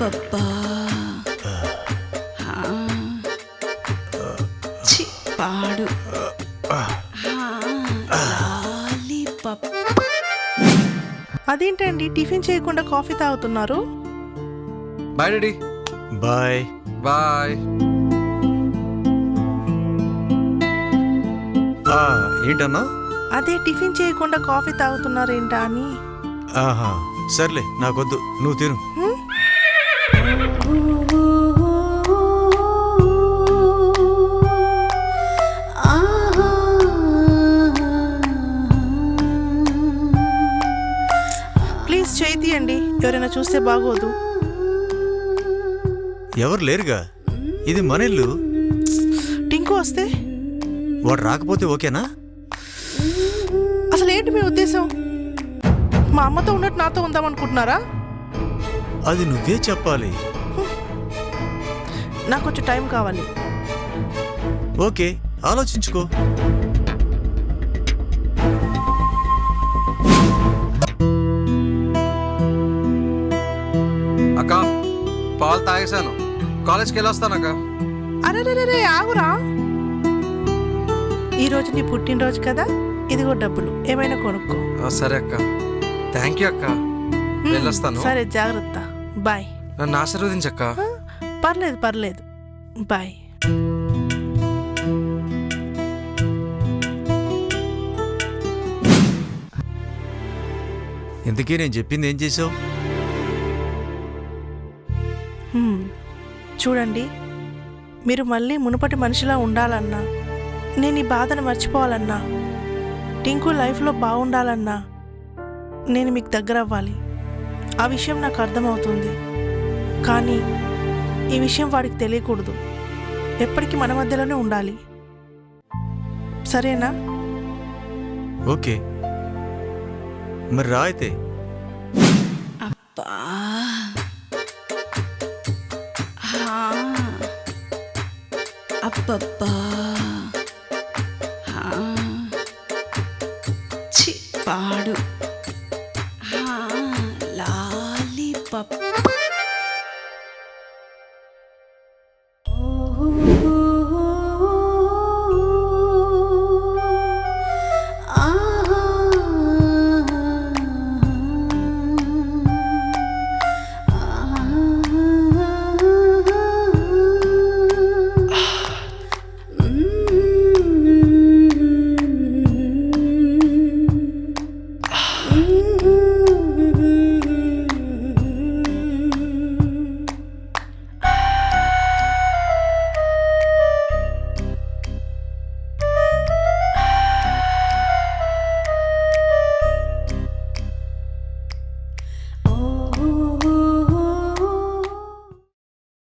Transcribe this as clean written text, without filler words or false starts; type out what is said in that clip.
అబ్బబ్బా చి పాడు లాలీపాప్. అదేంటండి టిఫిన్ చేయకుండా కాఫీ తాగుతున్నారు? Bye daddy. Bye bye. ఏంటన్నా? అదే టిఫిన్ చేయకుండా కాఫీ తాగుతున్నారేంటా అని. ఆహా సర్లే నాకొద్దు, నువ్వు తిను. ప్లీజ్ చేయి తీయండి, ఎవరైనా చూస్తే బాగోదు. ఎవరు లేరుగా, ఇది మన ఇల్లు. టింకు వస్తే? వాడు రాకపోతే ఓకేనా? అసలు ఏంటి మీ ఉద్దేశం? మా అమ్మతో ఉన్నట్టు నాతో ఉందామనుకుంటున్నారా? అది నువ్వే చెప్పాలి. నాకు కొంచెం టైం కావాలి. ఓకే, ఆలోచించుకో. అక్క పాలు తాగేశాను, కాలేజ్కి వెళ్ళొస్తాను అక్క. అరే ఆగురా, ఈరోజు నీ పుట్టినరోజు కదా, ఇదిగో డబ్బులు, ఏమైనా కొనుక్కో. సరే అక్క, థ్యాంక్ యూ అక్క. వెళ్ళొస్తాను. సరే జాగ్రత్త, బాయ్. నన్ను ఆశీర్వదించక్క. పర్లేదు బాయ్. ఇంతకీ నేను చెప్పింది ఏం చేసావు? చూడండి, మీరు మళ్ళీ మునుపటి మనిషిలా ఉండాలన్నా, నేను ఈ బాధను మర్చిపోవాలన్నా, టింకు లైఫ్లో బాగుండాలన్నా, నేను మీకు దగ్గర అవ్వాలి. ఆ విషయం నాకు అర్థమవుతుంది, కానీ ఈ విషయం వాడికి తెలియకూడదు. ఎప్పటికీ మన మధ్యలోనే ఉండాలి, సరేనా? ఓకే, మరి రా అయితే. అబ్బా అబ్బబ్బా